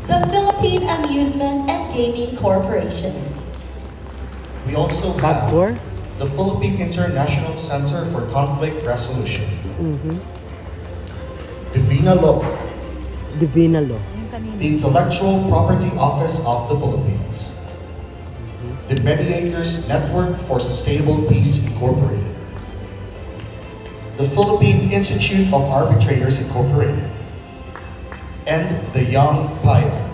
the Philippine Amusement and Gaming Corporation. We also have the Philippine International Center for Conflict Resolution. Divina Law, Divina Law. the Intellectual Property Office of the Philippines. The Mediators Network for Sustainable Peace Incorporated. The Philippine Institute of Arbitrators Incorporated. And the Young PIO.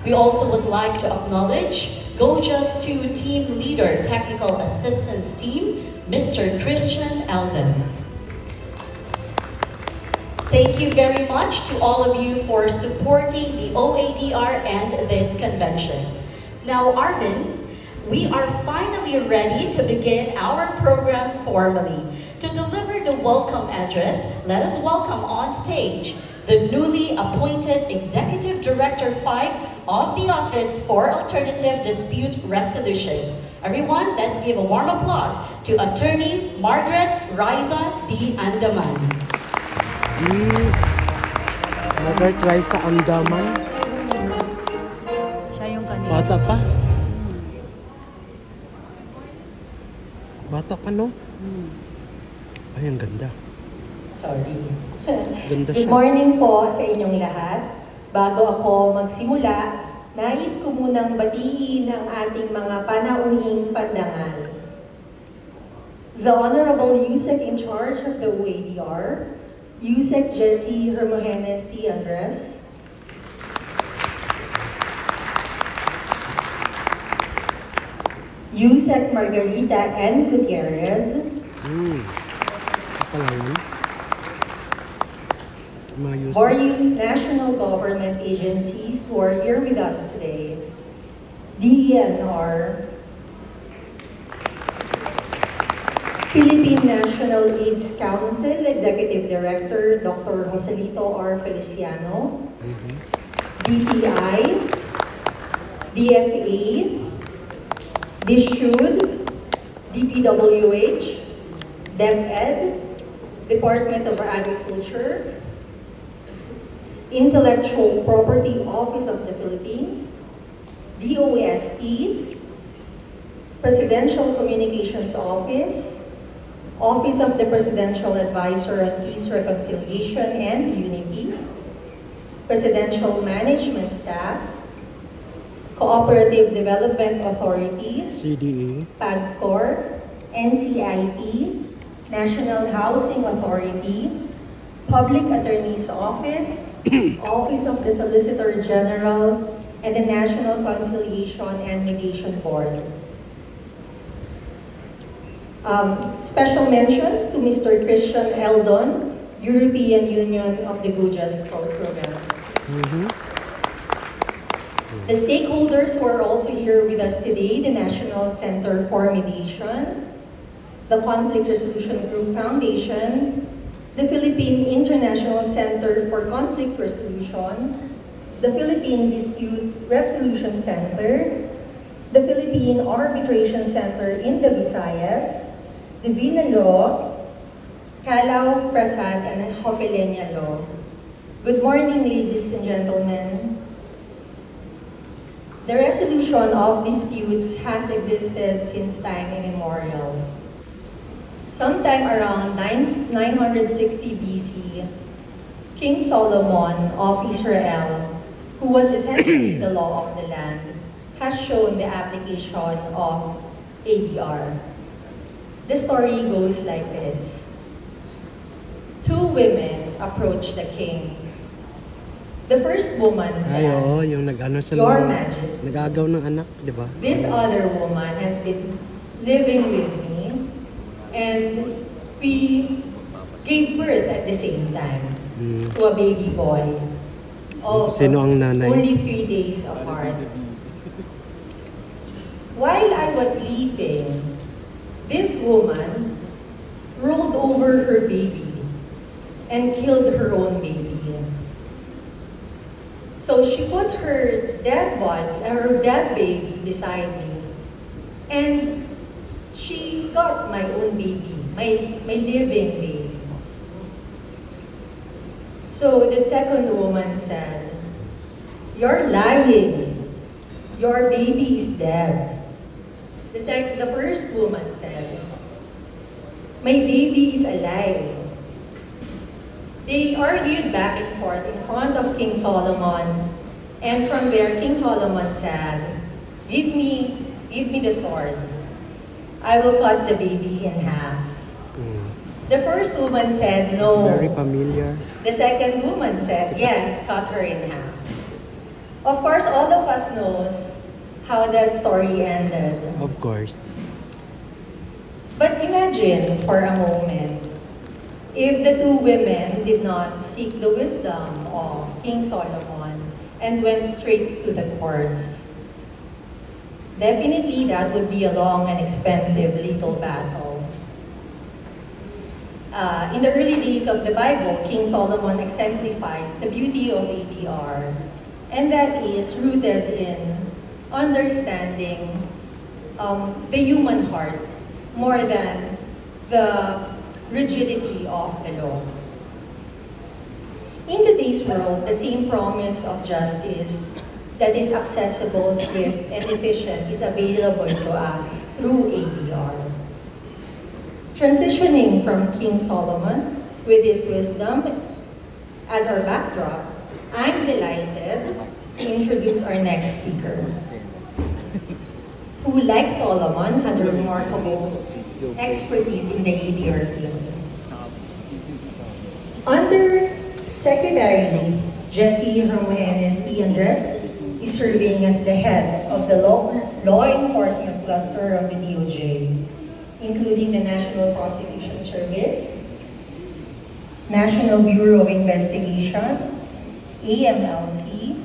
We also would like to acknowledge GoJust 2 Team Leader Technical Assistance Team, Mr. Christian Eldon. Thank you very much to all of you for supporting the OADR and this convention. Now, Arvin, we are finally ready to begin our program formally. To deliver the welcome address, let us welcome on stage the newly appointed Executive Director 5 of the Office for Alternative Dispute Resolution. Everyone, let's give a warm applause to Attorney Margaret Riza D. Andaman. Margaret Riza Andaman. Siya yung kanina. Bata pa. Bata pa, no? Ay, ang ganda. Sorry. Ganda Good siya. morning po sa inyong lahat. Bago ako magsimula, nais ko munang batiin ang ating mga panauhing pandangal. The Honorable Yusek in charge of the OADR, Yusek Jesse Hermogenes T. Andres, Yusek Margarita N. Gutierrez, Pala yun. Mayus. various national government agencies who are here with us today, DENR, Philippine National AIDS Council Executive Director Dr. Joselito R. Feliciano, DTI, DFA, DSHUD, DPWH, DepEd, Department of Agriculture, Intellectual Property Office of the Philippines, DOST, Presidential Communications Office, Office of the Presidential Advisor on Peace, Reconciliation, and Unity, Presidential Management Staff, Cooperative Development Authority, CDE. PAGCOR, NCIP, National Housing Authority, Public Attorney's Office, Office of the Solicitor General, and the National Conciliation and Mediation Board. Special mention to Mr. Christian Eldon, European Union of the GoJust Program. The stakeholders who are also here with us today, the National Center for Mediation, the Conflict Resolution Group Foundation, the Philippine International Center for Conflict Resolution, the Philippine Dispute Resolution Center, the Philippine Arbitration Center in the Visayas, Divina Law, Calao, Prasad, and Hofelenia Law. Good morning, ladies and gentlemen. The resolution of disputes has existed since time immemorial. Sometime around 960 BC, King Solomon of Israel, who was essentially the law of the land, has shown the application of ADR. The story goes like this. Two women approached the king. The first woman Ay, said, oo, yung nag-ano sa Your Majesty, nag-agaw ng anak, di ba? this other woman has been living with me, and we gave birth at the same time to a baby boy of Sino ang nanay? only 3 days apart. While I was sleeping, this woman rolled over her baby and killed her own baby. So she put her dead baby beside me, and she got my own baby, my living baby. So the second woman said, You're lying. Your baby is dead. The first woman said, my baby is alive. They argued back and forth in front of King Solomon, and from there King Solomon said, give me the sword. I will cut the baby in half. Mm. The first woman said no. Very familiar. The second woman said, yes, cut her in half. Of course, all of us knows how the story ended. Of course. But imagine for a moment, if the two women did not seek the wisdom of King Solomon and went straight to the courts. Definitely that would be a long and expensive legal battle. In the early days of the Bible, King Solomon exemplifies the beauty of ADR, and that is rooted in understanding the human heart more than the rigidity of the law. In today's world, the same promise of justice that is accessible, swift, and efficient is available to us through ADR. Transitioning from King Solomon with his wisdom as our backdrop, I'm delighted to introduce our next speaker, who, like Solomon, has a remarkable expertise in the ADR field. Under Secretary Jesse Hermogenes T. Andres is serving as the head of the law enforcement cluster of the DOJ, including the National Prosecution Service, National Bureau of Investigation, AMLC,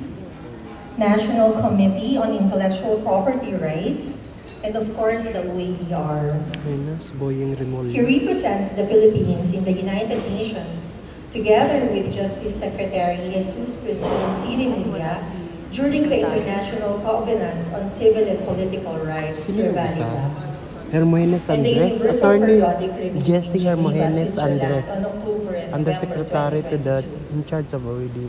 National Committee on Intellectual Property Rights, and of course the OADR. Venus Boying He Remolyo. represents the Philippines in the United Nations together with Justice Secretary Jesus Crispin Sirinuya during the International Covenant on Civil and Political Rights, Sino yung isa? Cervanida, Hermogenes and the Andres. Universal Attorney Periodic Review Jesse in Geneva, Hermogenes Switzerland Andres. on October and November Undersecretary to the 2022. in charge of already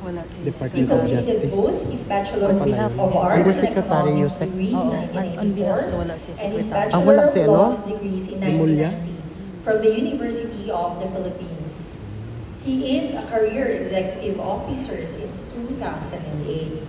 Wala si He Department of completed Justice. both his Bachelor On behalf of Arts and Secretary Economics Yusek. degree in Oo, on behalf, so wala 1984 si and his Secretary. Bachelor wala of si ano? Laws degrees in Remulla? 1990 from the University of the Philippines. He is a career executive officer since 2008.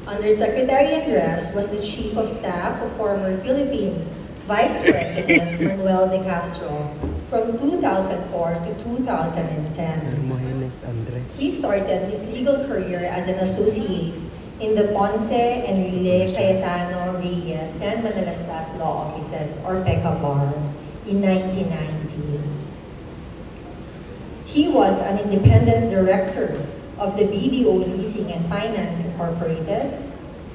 Undersecretary Andres was the Chief of Staff of former Philippine Vice President Manuel de Castro from 2004 to 2010. Hermogenes Andres. He started his legal career as an associate in the Ponce, Enrile, Cayetano, Reyes, and Manalastas law offices, or PECA Bar, in 1990. He was an independent director of the BDO Leasing and Finance Incorporated,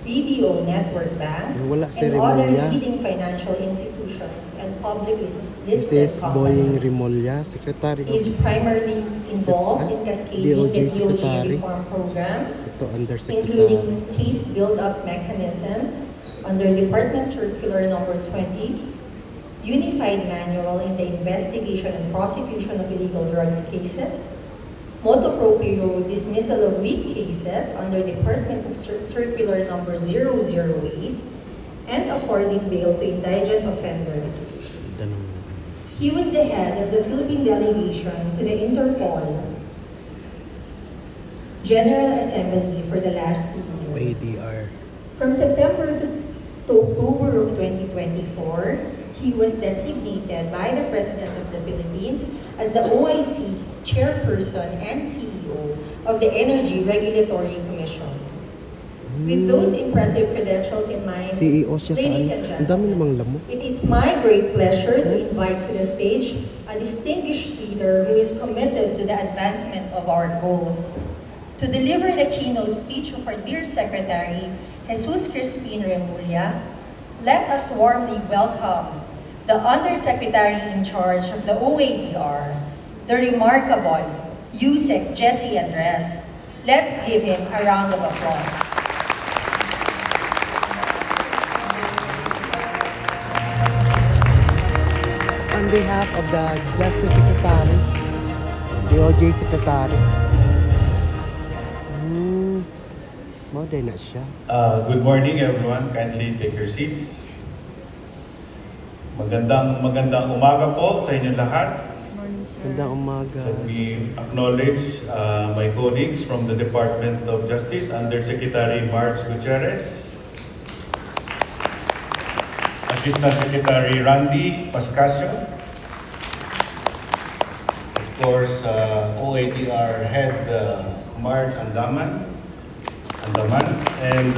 BDO Network Bank, Wala si and other Remulla. leading financial institutions and public This listed is Boying companies. Remolya, Secretary He is of primarily involved in cascading the DOJ DOJ Secretary. reform programs, ito Undersecretary. including case build-up mechanisms under Department Circular Number 20, Unified Manual in the Investigation and Prosecution of Illegal Drugs Cases, motu proprio dismissal of weak cases under Department of Circular Number 008, and affording bail to indigent offenders. Tanong. He was the head of the Philippine delegation to the Interpol General Assembly for the last 2 years. ADR. From September to October of 2024, he was designated by the President of the Philippines as the OIC Chairperson and CEO of the Energy Regulatory Commission. With those impressive credentials in mind, CEO siya sa ladies ano. and Ang dami namang gentlemen, lamok. it is my great pleasure to invite to the stage a distinguished leader who is committed to the advancement of our goals. To deliver the keynote speech of our dear Secretary, Jesus Crispin Remulla, let us warmly welcome the Undersecretary in charge of the OADR, the remarkable Yusek Jesse Andres. Let's give him a round of applause. On behalf of the Justice Secretary, DOJ Secretary. Mauday na siya. Good morning everyone. Kindly take your seats. Magandang umaga po sa inyong lahat. Morning, sir. Gandang umaga. Let me acknowledge my colleagues from the Department of Justice, Undersecretary Marge Gutierrez, Assistant Secretary Randy Pascasio, of course, OADR Head Marge Andaman, and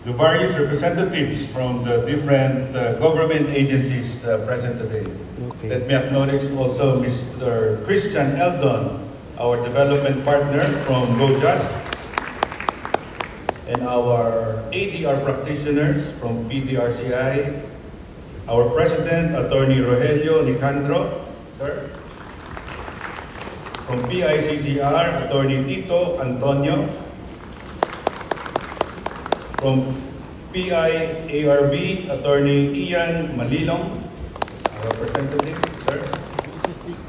the various representatives from the different government agencies present today. Okay. Let me acknowledge also Mr. Christian Eldon, our development partner from GoJust, and our ADR practitioners from PDRCI, our President, Attorney Rogelio Nicandro, sir, from PICCR, Attorney Tito Antonio, from PIARB, Attorney Ian Malilong, our representative, sir,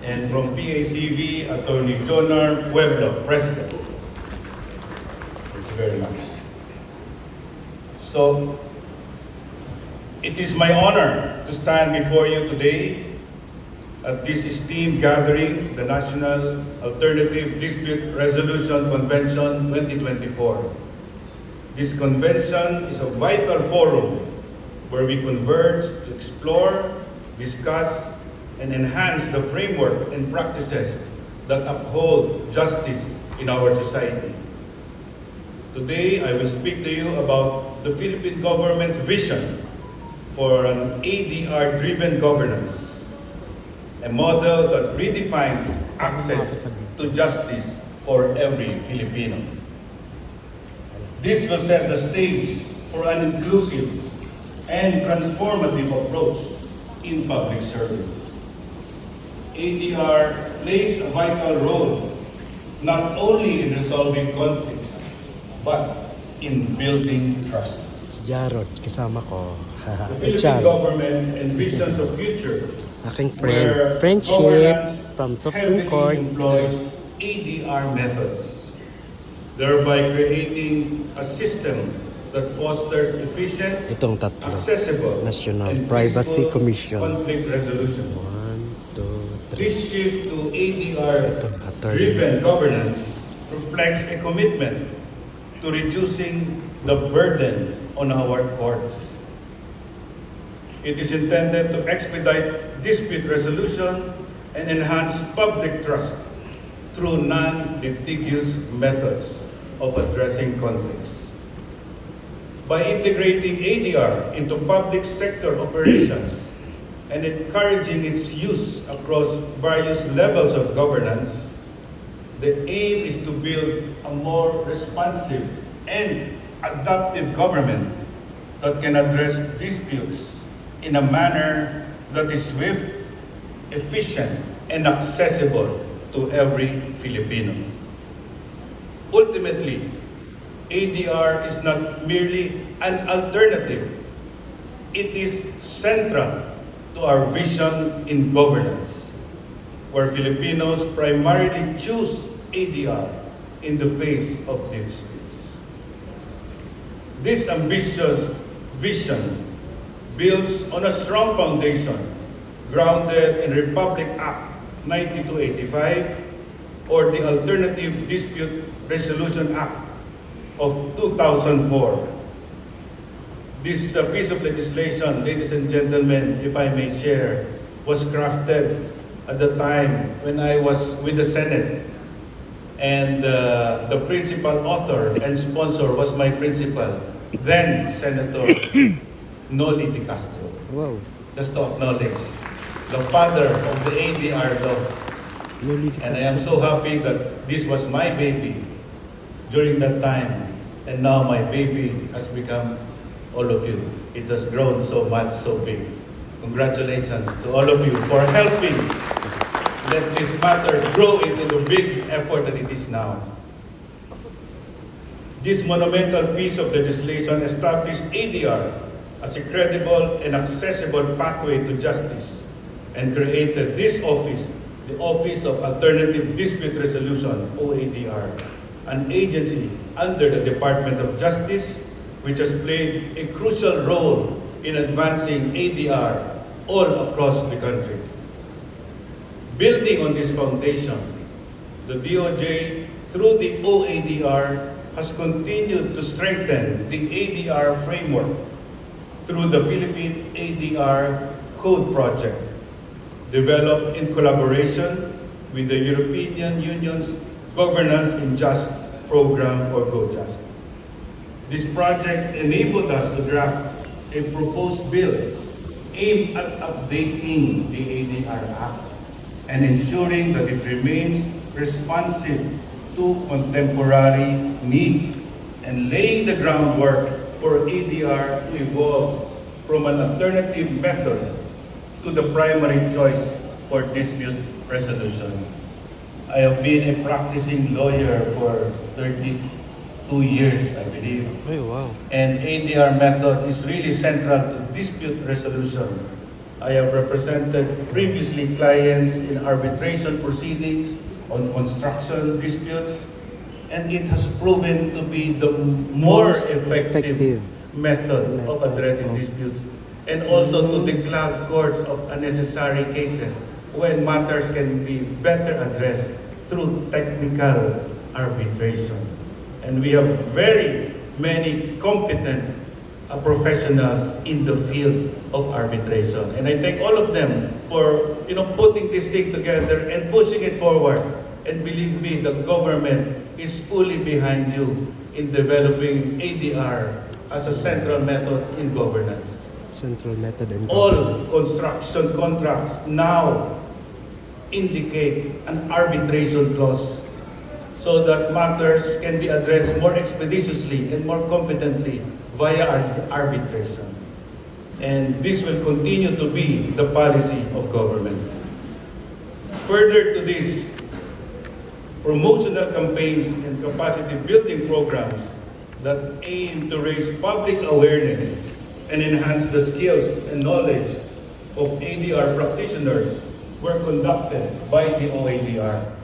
and from PACV, Attorney Jonar Pueblo, President. Thank you very much. So, it is my honor to stand before you today at this esteemed gathering, the National Alternative Dispute Resolution Convention 2024. This convention is a vital forum where we converge to explore, discuss, and enhance the framework and practices that uphold justice in our society. Today, I will speak to you about the Philippine government's vision for an ADR-driven governance, a model that redefines access to justice for every Filipino. This will set the stage for an inclusive and transformative approach in public service. ADR plays a vital role not only in resolving conflicts, but in building trust. Si Jarod, kasama ko. The Si Philippine Jarod. government envisions a future Aking where friendship governance from Supreme heavily Court. employs ADR methods, thereby creating a system that fosters efficient, Itong tatlo. accessible, National and Privacy peaceful Commission. conflict resolution. 1, 2, 3. This shift to Ito, ADR-driven governance reflects a commitment to reducing the burden on our courts. It is intended to expedite dispute resolution and enhance public trust through non-litigious methods of addressing conflicts. By integrating ADR into public sector operations and encouraging its use across various levels of governance, the aim is to build a more responsive and adaptive government that can address disputes in a manner that is swift, efficient, and accessible to every Filipino. Ultimately, ADR is not merely an alternative. It is central to our vision in governance, where Filipinos primarily choose ADR in the face of disputes. This ambitious vision builds on a strong foundation grounded in Republic Act 9285 or the Alternative Dispute Resolution Act of 2004. This piece of legislation, ladies and gentlemen, if I may share, was crafted at the time when I was with the Senate. And the principal author and sponsor was my principal, then Senator Noli Di Castro. Wow. Just to acknowledge the father of the ADR law. Newly And I am so happy that this was my baby during that time. And now my baby has become all of you. It has grown so much, so big. Congratulations to all of you for helping let this matter grow into the big effort that it is now. This monumental piece of legislation established ADR as a credible and accessible pathway to justice and created this office, the Office of Alternative Dispute Resolution, OADR, an agency under the Department of Justice, which has played a crucial role in advancing ADR all across the country. Building on this foundation, the DOJ, through the OADR, has continued to strengthen the ADR framework through the Philippine ADR Code Project, developed in collaboration with the European Union's Governance in Just program, or GoJust. This project enabled us to draft a proposed bill aimed at updating the ADR Act and ensuring that it remains responsive to contemporary needs and laying the groundwork for ADR to evolve from an alternative method to the primary choice for dispute resolution. I have been a practicing lawyer for 32 years, I believe. Ay, wow. And ADR method is really central to dispute resolution. I have represented previously clients in arbitration proceedings on construction disputes, and it has proven to be the more effective method of addressing disputes, and also to declare courts of unnecessary cases when matters can be better addressed through technical arbitration. And we have very many competent professionals in the field of arbitration. And I thank all of them for putting this thing together and pushing it forward. And believe me, the government is fully behind you in developing ADR as a central method in governance. Central method and All construction contracts now indicate an arbitration clause so that matters can be addressed more expeditiously and more competently via arbitration. And this will continue to be the policy of government. Further to this, promotional campaigns and capacity building programs that aim to raise public awareness and enhance the skills and knowledge of ADR practitioners were conducted by the OADR.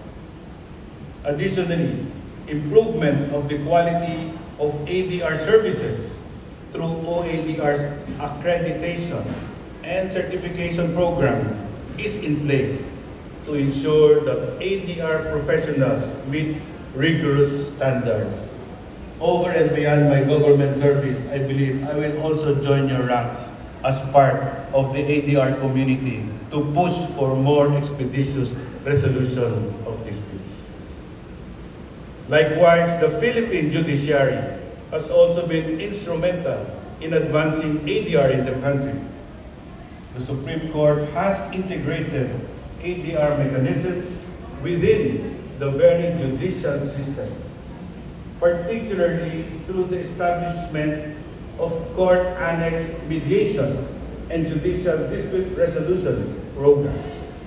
Additionally, improvement of the quality of ADR services through OADR's accreditation and certification program is in place to ensure that ADR professionals meet rigorous standards. Over and beyond my government service, I believe I will also join your ranks as part of the ADR community to push for more expeditious resolution of disputes. Likewise, the Philippine judiciary has also been instrumental in advancing ADR in the country. The Supreme Court has integrated ADR mechanisms within the very judicial system, particularly through the establishment of court-annexed mediation and judicial dispute resolution programs.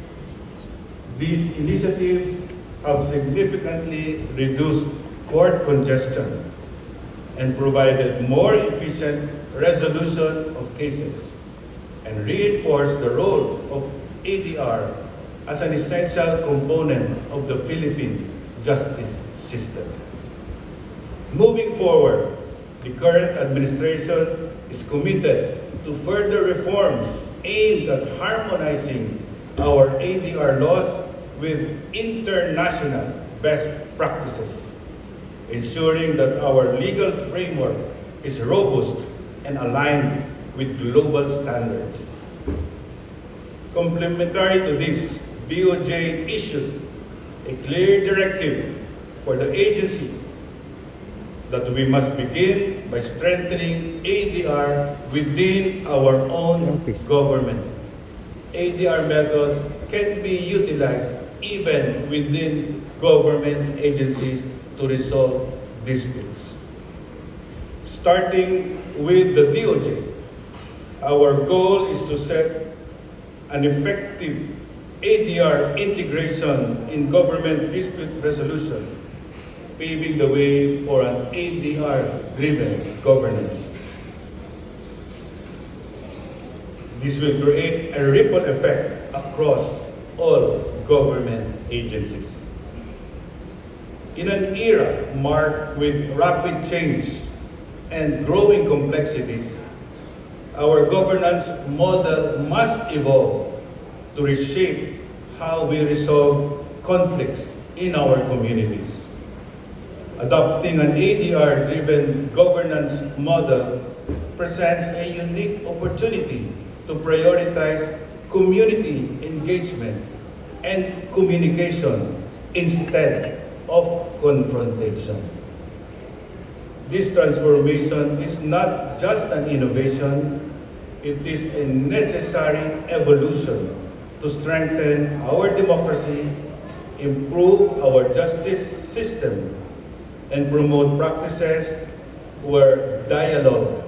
These initiatives have significantly reduced court congestion and provided more efficient resolution of cases and reinforced the role of ADR as an essential component of the Philippine justice system. Moving forward, the current administration is committed to further reforms aimed at harmonizing our ADR laws with international best practices, ensuring that our legal framework is robust and aligned with global standards. Complementary to this, DOJ issued a clear directive for the agency that we must begin by strengthening ADR within our own Office. government. ADR methods can be utilized even within government agencies to resolve disputes. Starting with the DOJ, our goal is to set an effective ADR integration in government dispute resolution, paving the way for an ADR-driven governance. This will create a ripple effect across all government agencies. In an era marked with rapid change and growing complexities, our governance model must evolve to reshape how we resolve conflicts in our communities. Adopting an ADR-driven governance model presents a unique opportunity to prioritize community engagement and communication instead of confrontation. This transformation is not just an innovation, it is a necessary evolution to strengthen our democracy, improve our justice system, and promote practices where dialogue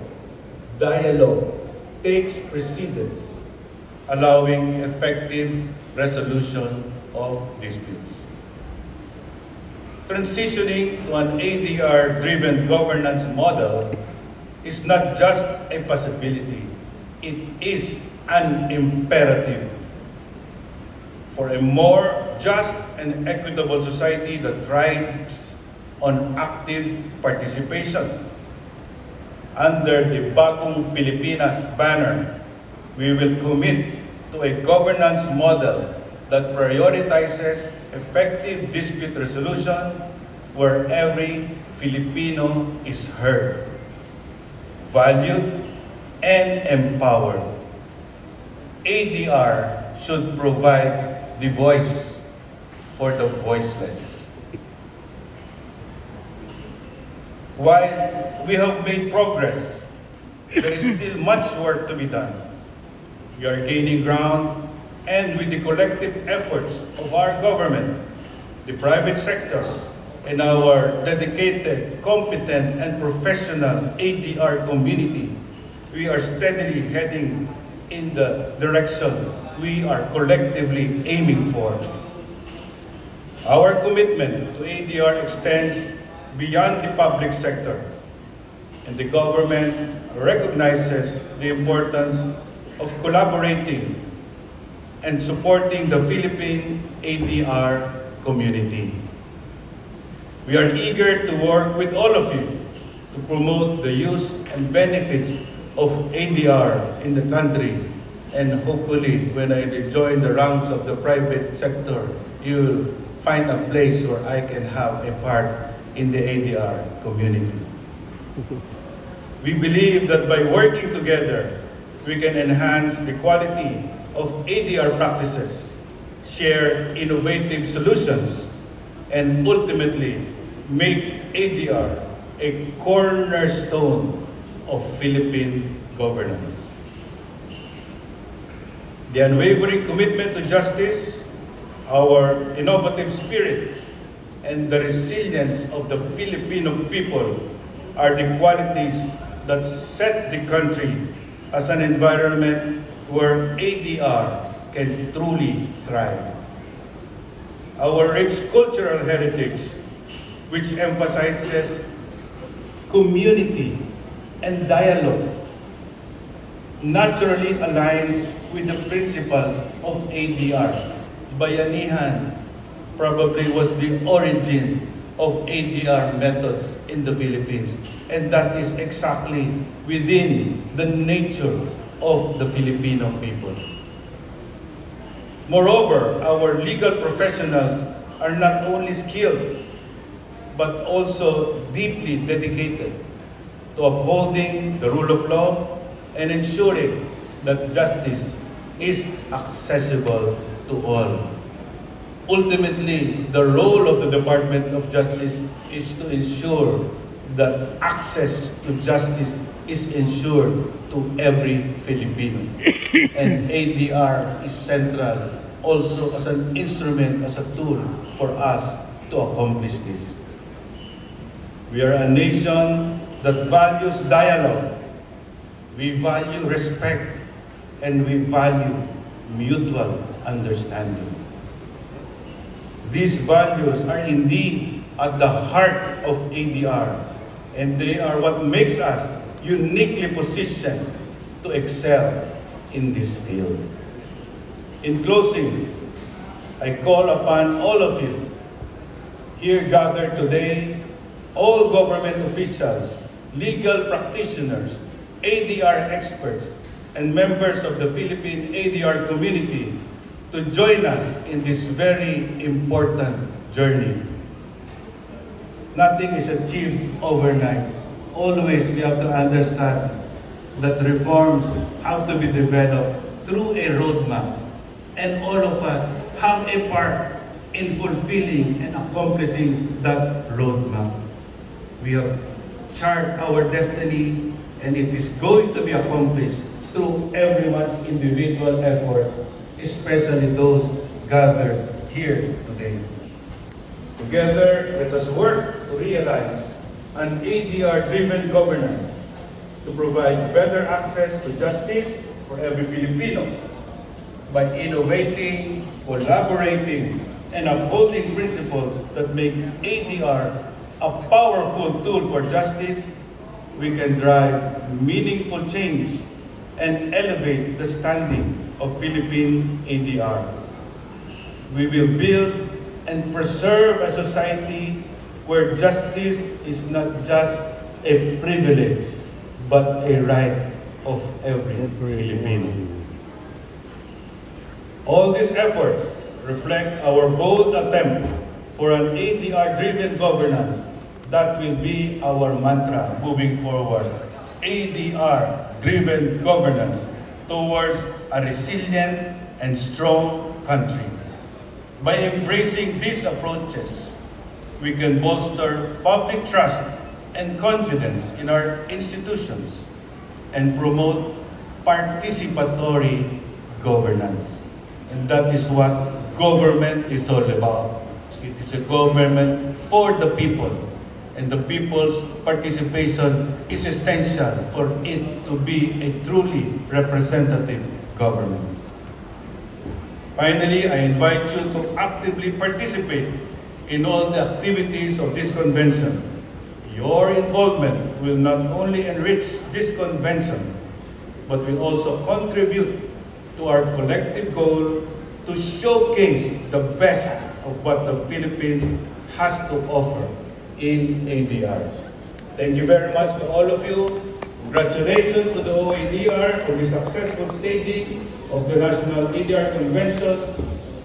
takes precedence, allowing effective resolution of disputes. Transitioning to an ADR-driven governance model is not just a possibility, it is an imperative for a more just and equitable society that thrives on active participation. Under the Bagong Pilipinas banner, we will commit to a governance model that prioritizes effective dispute resolution where every Filipino is heard, valued, and empowered. ADR should provide the voice for the voiceless. While we have made progress, there is still much work to be done. We are gaining ground, and with the collective efforts of our government, the private sector, and our dedicated, competent, and professional ADR community, we are steadily heading in the direction we are collectively aiming for. Our commitment to ADR extends beyond the public sector, and the government recognizes the importance of collaborating and supporting the Philippine ADR community. We are eager to work with all of you to promote the use and benefits of ADR in the country, and hopefully when I rejoin the ranks of the private sector, you will find a place where I can have a part in the ADR community. We believe that by working together, we can enhance the quality of ADR practices, share innovative solutions, and ultimately make ADR a cornerstone of Philippine governance. The unwavering commitment to justice, our innovative spirit, and the resilience of the Filipino people are the qualities that set the country as an environment where ADR can truly thrive. Our rich cultural heritage, which emphasizes community and dialogue, naturally aligns with the principles of ADR. Bayanihan probably was the origin of ADR methods in the Philippines, and that is exactly within the nature of the Filipino people. Moreover, our legal professionals are not only skilled, but also deeply dedicated to upholding the rule of law and ensuring that justice is accessible to all. Ultimately, the role of the Department of Justice is to ensure that access to justice is ensured to every Filipino. And ADR is central also as an instrument, as a tool for us to accomplish this. We are a nation that values dialogue. We value respect, and we value mutual understanding. These values are indeed at the heart of ADR, and they are what makes us uniquely positioned to excel in this field. In closing, I call upon all of you here gathered today, all government officials, legal practitioners, ADR experts, and members of the Philippine ADR community to join us in this very important journey. Nothing is achieved overnight. Always we have to understand that reforms have to be developed through a roadmap, and all of us have a part in fulfilling and accomplishing that roadmap. We have charted our destiny, and it is going to be accomplished through everyone's individual effort, especially those gathered here today. Together, let us work to realize an ADR-driven governance to provide better access to justice for every Filipino by innovating, collaborating, and upholding principles that make ADR a powerful tool for justice. We can drive meaningful change and elevate the standing of Philippine ADR. We will build and preserve a society where justice is not just a privilege, but a right of every Filipino. All these efforts reflect our bold attempt for an ADR-driven governance that will be our mantra moving forward. ADR-driven governance towards a resilient and strong country. By embracing these approaches, we can bolster public trust and confidence in our institutions and promote participatory governance. And that is what government is all about. It is a government for the people, and the people's participation is essential for it to be a truly representative government. Finally, I invite you to actively participate in all the activities of this convention. Your involvement will not only enrich this convention, but will also contribute to our collective goal to showcase the best of what the Philippines has to offer in ADR. Thank you very much to all of you. Congratulations to the OADR for the successful staging of the National ADR Convention.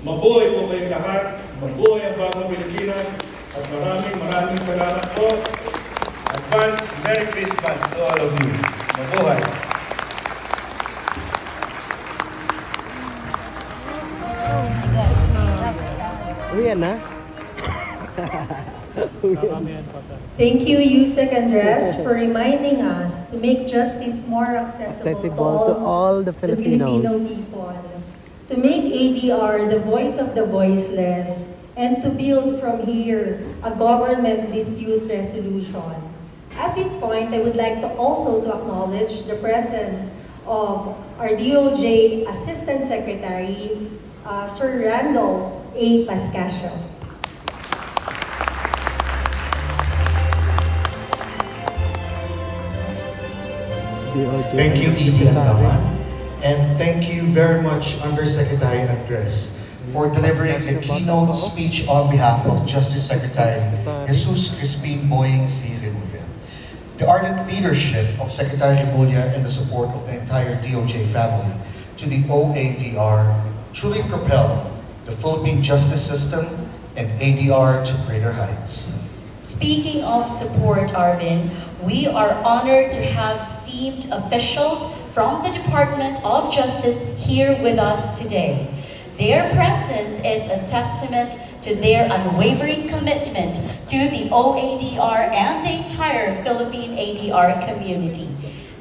Mabuhay po kayong lahat. Mabuhay ang bagong Pilipinas. At maraming salamat po. Advance Merry Christmas to all of you. Mabuhay. Uyan na. Thank you, Yusek Andres, for reminding us to make justice more accessible To all the Filipino Filipinos. people, to make ADR the voice of the voiceless, and to build from here a government dispute resolution. At this point, I would like to also acknowledge the presence of our DOJ Assistant Secretary, Sir Randolph A. Pascasio. DOJ. Thank you, Edie Andaman. And thank you very much, Undersecretary Andres, for delivering the keynote speech on behalf of Justice Secretary Jesus Crispin Boying C. Remulla. The ardent leadership of Secretary Remulla and the support of the entire DOJ family to the OADR truly propel the Philippine justice system and ADR to greater heights. Speaking of support, Arvin, we are honored to have esteemed officials from the Department of Justice here with us today. Their presence is a testament to their unwavering commitment to the OADR and the entire Philippine ADR community.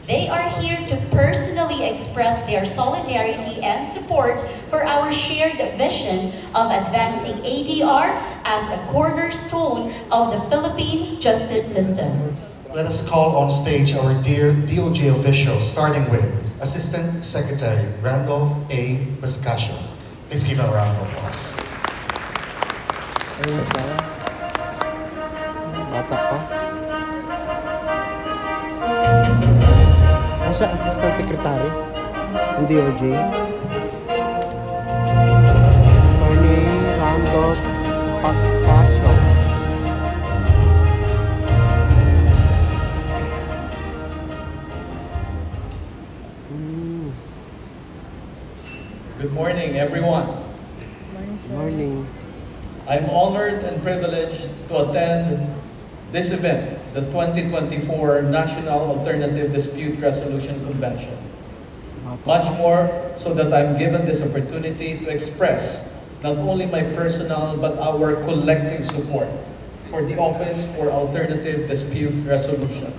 They are here to personally express their solidarity and support for our shared vision of advancing ADR as a cornerstone of the Philippine justice system. Let us call on stage our dear DOJ officials, starting with Assistant Secretary Randolph A. Pascasio. Please give a round of applause. Ayun siya. Bata pa. Siya, Assistant Secretary ng DOJ. Attorney Randolph Pascasio. Good morning, everyone. Morning. I'm honored and privileged to attend this event, the 2024 National Alternative Dispute Resolution Convention. Much more so that I'm given this opportunity to express not only my personal but our collective support for the Office for Alternative Dispute Resolution.